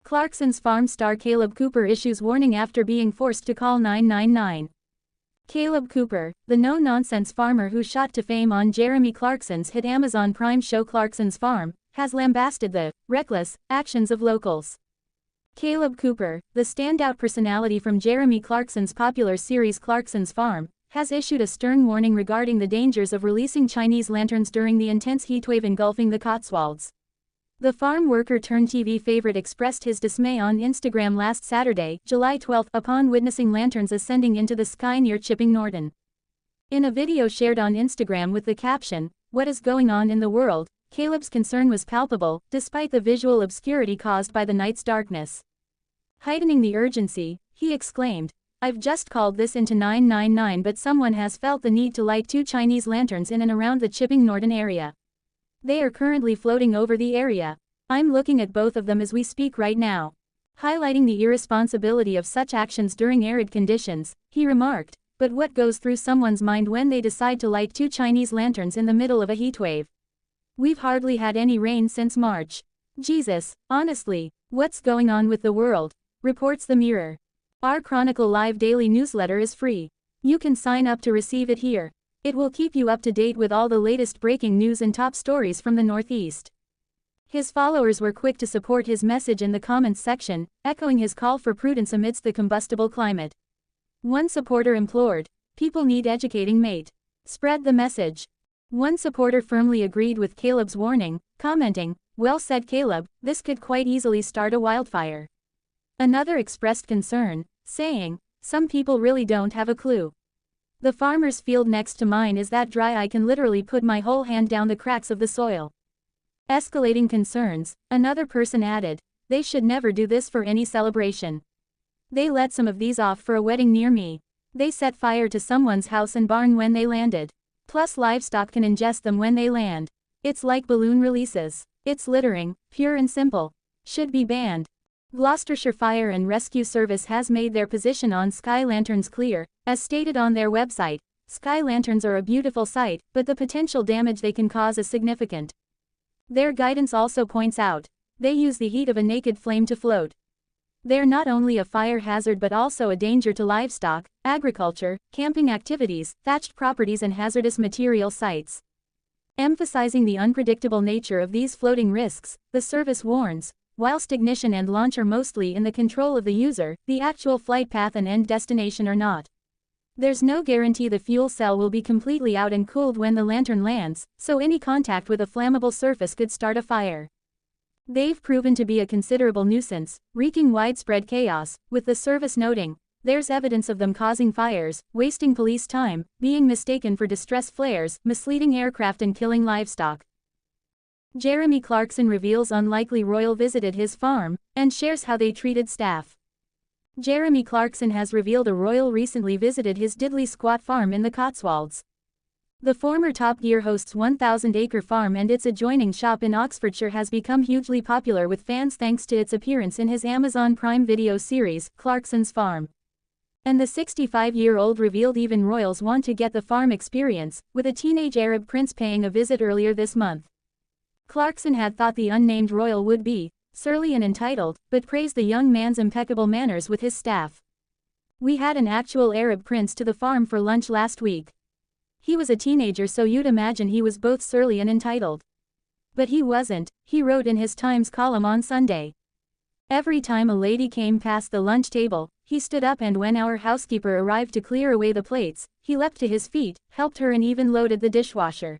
Clarkson's Farm star Kaleb Cooper issues warning after being forced to call 999. Kaleb Cooper, the no-nonsense farmer who shot to fame on Jeremy Clarkson's hit Amazon Prime show Clarkson's Farm, has lambasted the reckless actions of locals. Kaleb Cooper, the standout personality from Jeremy Clarkson's popular series Clarkson's Farm, has issued a stern warning regarding the dangers of releasing Chinese lanterns during the intense heatwave engulfing the Cotswolds. The farm worker-turned-TV favorite expressed his dismay on Instagram last Saturday, July 12, upon witnessing lanterns ascending into the sky near Chipping Norton. In a video shared on Instagram with the caption, "What is going on in the world?" Kaleb's concern was palpable, despite the visual obscurity caused by the night's darkness. Heightening the urgency, he exclaimed, "I've just called this into 999, but someone has felt the need to light 2 Chinese lanterns in and around the Chipping Norton area. They are currently floating over the area. I'm looking at both of them as we speak right now." Highlighting the irresponsibility of such actions during arid conditions, he remarked, "But what goes through someone's mind when they decide to light 2 Chinese lanterns in the middle of a heatwave? We've hardly had any rain since March. Jesus, honestly, what's going on with the world?" reports the Mirror. Our Chronicle Live daily newsletter is free. You can sign up to receive it here. It will keep you up to date with all the latest breaking news and top stories from the Northeast. His followers were quick to support his message in the comments section, echoing his call for prudence amidst the combustible climate. One supporter implored, "People need educating, mate. Spread the message." One supporter firmly agreed with Kaleb's warning, commenting, "Well said, Kaleb, this could quite easily start a wildfire." Another expressed concern, saying, "Some people really don't have a clue. The farmer's field next to mine is that dry I can literally put my whole hand down the cracks of the soil." Escalating concerns, another person added, "They should never do this for any celebration. They let some of these off for a wedding near me. They set fire to someone's house and barn when they landed. Plus livestock can ingest them when they land. It's like balloon releases. It's littering, pure and simple. Should be banned." Gloucestershire Fire and Rescue Service has made their position on sky lanterns clear. As stated on their website, sky lanterns are a beautiful sight, but the potential damage they can cause is significant. Their guidance also points out, they use the heat of a naked flame to float. They're not only a fire hazard but also a danger to livestock, agriculture, camping activities, thatched properties and hazardous material sites. Emphasizing the unpredictable nature of these floating risks, the service warns, whilst ignition and launch are mostly in the control of the user, the actual flight path and end destination are not. There's no guarantee the fuel cell will be completely out and cooled when the lantern lands, so any contact with a flammable surface could start a fire. They've proven to be a considerable nuisance, wreaking widespread chaos, with the service noting, "There's evidence of them causing fires, wasting police time, being mistaken for distress flares, misleading aircraft and killing livestock." Jeremy Clarkson reveals unlikely royal visited his farm, and shares how they treated staff. Jeremy Clarkson has revealed a royal recently visited his diddly squat farm in the Cotswolds. The former Top Gear host's 1,000-acre farm and its adjoining shop in Oxfordshire has become hugely popular with fans thanks to its appearance in his Amazon Prime Video series, Clarkson's Farm. And the 65-year-old revealed even royals want to get the farm experience, with a teenage Arab prince paying a visit earlier this month. Clarkson had thought the unnamed royal would be surly and entitled, but praised the young man's impeccable manners with his staff. "We had an actual Arab prince to the farm for lunch last week. He was a teenager, so you'd imagine he was both surly and entitled. But he wasn't," he wrote in his Times column on Sunday. "Every time a lady came past the lunch table, he stood up, and when our housekeeper arrived to clear away the plates, he leapt to his feet, helped her and even loaded the dishwasher."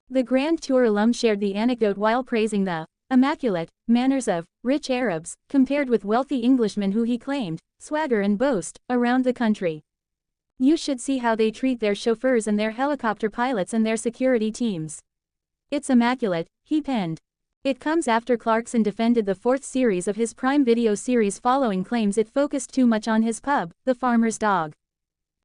The Grand Tour alum shared the anecdote while praising the immaculate manners of rich Arabs, compared with wealthy Englishmen who he claimed swagger and boast around the country. "You should see how they treat their chauffeurs and their helicopter pilots and their security teams. It's immaculate," he penned. It comes after Clarkson defended the 4th series of his Prime Video series following claims it focused too much on his pub, The Farmer's Dog.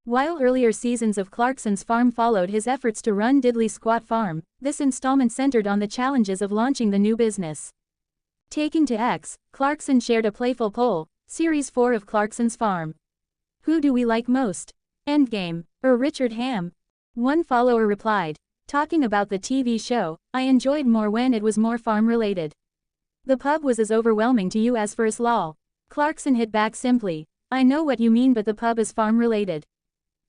While earlier seasons of Clarkson's Farm followed his efforts to run Diddley Squat Farm, this installment centered on the challenges of launching the new business. Taking to X, Clarkson shared a playful poll, Series 4 of Clarkson's Farm. "Who do we like most? Endgame, or Richard Ham?" One follower replied, "Talking about the TV show, I enjoyed more when it was more farm-related. The pub was as overwhelming to you as for Asthall. Clarkson hit back simply, I know what you mean, but the pub is farm-related.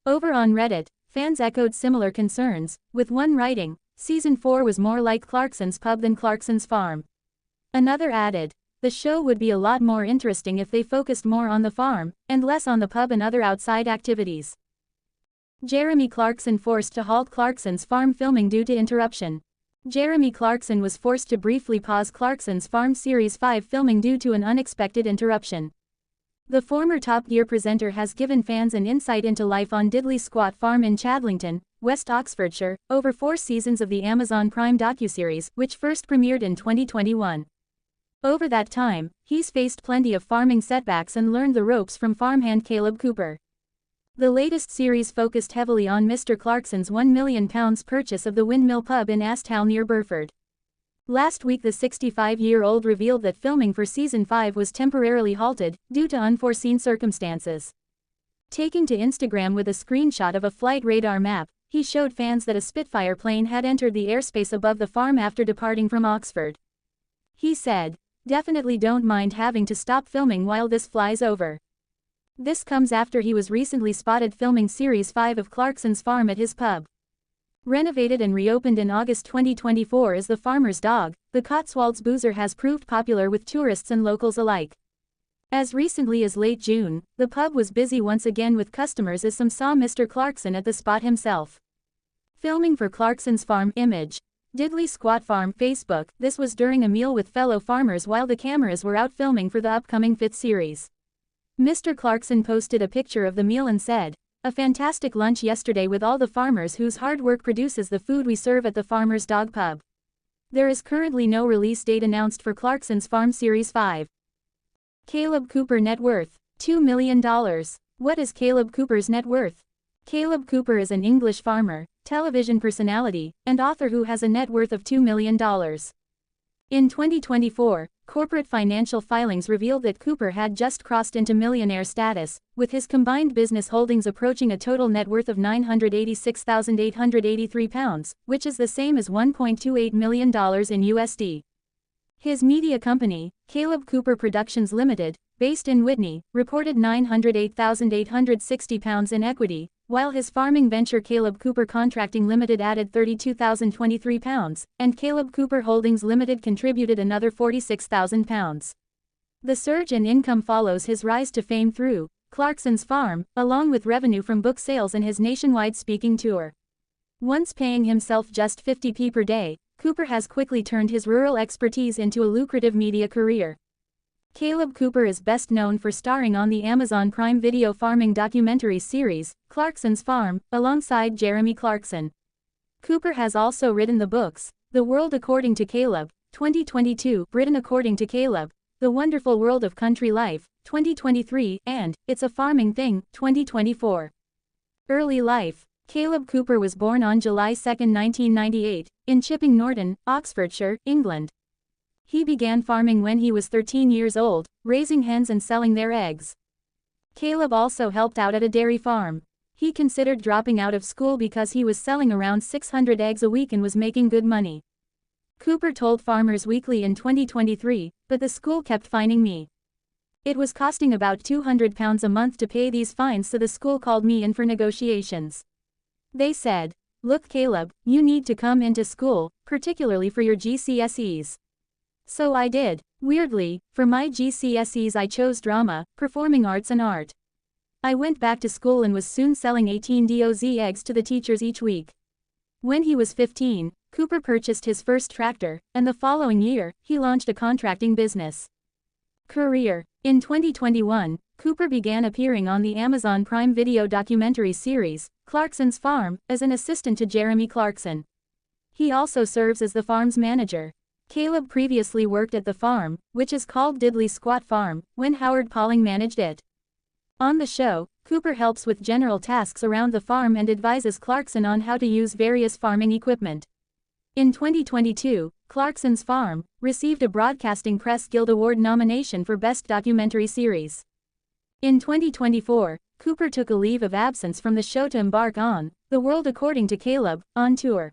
Over on Reddit, fans echoed similar concerns, with one writing, Season 4 was more like Clarkson's pub than Clarkson's farm. Another added, the show would be a lot more interesting if they focused more on the farm, and less on the pub and other outside activities. Jeremy Clarkson forced to halt Clarkson's Farm filming due to interruption. Jeremy Clarkson was forced to briefly pause Clarkson's Farm Series 5 filming due to an unexpected interruption. The former Top Gear presenter has given fans an insight into life on Diddley Squat Farm in Chadlington, West Oxfordshire, over 4 seasons of the Amazon Prime docuseries, which first premiered in 2021. Over that time, he's faced plenty of farming setbacks and learned the ropes from farmhand Kaleb Cooper. The latest series focused heavily on Mr Clarkson's £1 million purchase of the Windmill pub in Asthall near Burford. Last week the 65-year-old revealed that filming for Season 5 was temporarily halted, due to unforeseen circumstances. Taking to Instagram with a screenshot of a flight radar map, he showed fans that a Spitfire plane had entered the airspace above the farm after departing from Oxford. He said, "Definitely don't mind having to stop filming while this flies over." This comes after he was recently spotted filming Series 5 of Clarkson's Farm at his pub. Renovated and reopened in August 2024 as the farmer's dog, the Cotswolds boozer has proved popular with tourists and locals alike. As recently as late June, the pub was busy once again with customers as some saw Mr Clarkson at the spot himself. Filming for Clarkson's Farm image. Diddley Squat Farm Facebook. This was during a meal with fellow farmers while the cameras were out filming for the upcoming 5th series. Mr Clarkson posted a picture of the meal and said, "A fantastic lunch yesterday with all the farmers whose hard work produces the food we serve at the Farmer's Dog Pub." There is currently no release date announced for Clarkson's Farm Series 5. Kaleb Cooper net worth, $2 million. What is Kaleb Cooper's net worth? Kaleb Cooper is an English farmer, television personality, and author who has a net worth of $2 million. In 2024, corporate financial filings revealed that Cooper had just crossed into millionaire status, with his combined business holdings approaching a total net worth of £986,883, which is the same as $1.28 million in USD. His media company, Kaleb Cooper Productions Limited, based in Witney, reported £908,860 in equity, while his farming venture Kaleb Cooper Contracting Limited added £32,023, and Kaleb Cooper Holdings Limited contributed another £46,000. The surge in income follows his rise to fame through Clarkson's Farm, along with revenue from book sales and his nationwide speaking tour. Once paying himself just 50p per day, Cooper has quickly turned his rural expertise into a lucrative media career. Kaleb Cooper is best known for starring on the Amazon Prime Video farming documentary series, Clarkson's Farm, alongside Jeremy Clarkson. Cooper has also written the books, The World According to Kaleb, 2022, Britain According to Kaleb, The Wonderful World of Country Life, 2023, and It's a Farming Thing, 2024. Early life. Kaleb Cooper was born on July 2, 1998, in Chipping Norton, Oxfordshire, England. He began farming when he was 13 years old, raising hens and selling their eggs. Kaleb also helped out at a dairy farm. He considered dropping out of school because he was selling around 600 eggs a week and was making good money. Cooper told Farmers Weekly in 2023, "But the school kept fining me. It was costing about £200 a month to pay these fines, so the school called me in for negotiations. They said, 'Look Kaleb, you need to come into school, particularly for your GCSEs.' So I did. Weirdly, for my GCSEs I chose drama, performing arts and art. I went back to school and was soon selling 18 DOZ eggs to the teachers each week." When he was 15, Cooper purchased his first tractor, and the following year, he launched a contracting business. Career. In 2021, Cooper began appearing on the Amazon Prime Video documentary series, Clarkson's Farm, as an assistant to Jeremy Clarkson. He also serves as the farm's manager. Kaleb previously worked at the farm, which is called Diddley Squat Farm, when Howard Pauling managed it. On the show, Cooper helps with general tasks around the farm and advises Clarkson on how to use various farming equipment. In 2022, Clarkson's Farm received a Broadcasting Press Guild Award nomination for Best Documentary Series. In 2024, Cooper took a leave of absence from the show to embark on The World According to Kaleb, on tour.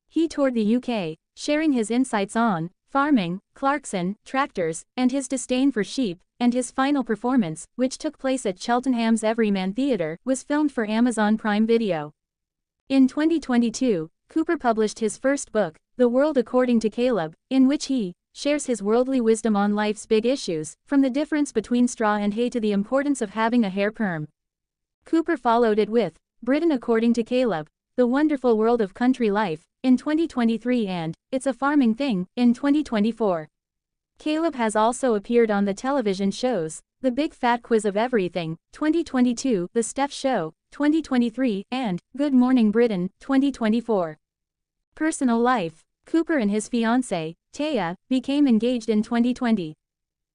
He toured the UK, sharing his insights on farming, Clarkson, tractors, and his disdain for sheep, and his final performance, which took place at Cheltenham's Everyman Theatre, was filmed for Amazon Prime Video. In 2022, Cooper published his first book, The World According to Kaleb, in which he shares his worldly wisdom on life's big issues, from the difference between straw and hay to the importance of having a hair perm. Cooper followed it with Britain According to Kaleb, The Wonderful World of Country Life, in 2023 and It's a Farming Thing, in 2024. Kaleb has also appeared on the television shows, The Big Fat Quiz of Everything, 2022, The Steph Show, 2023, and Good Morning Britain, 2024. Personal life. Cooper and his fiancée, Taya, became engaged in 2020.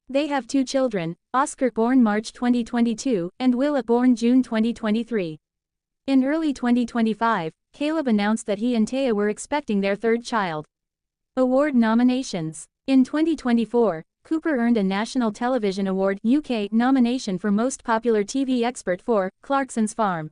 They have 2 children, Oscar born March 2022, and Willa born June 2023. In early 2025, Kaleb announced that he and Taya were expecting their 3rd child. Award nominations. In 2024, Cooper earned a National Television Award (UK) nomination for Most Popular TV Expert for Clarkson Farm.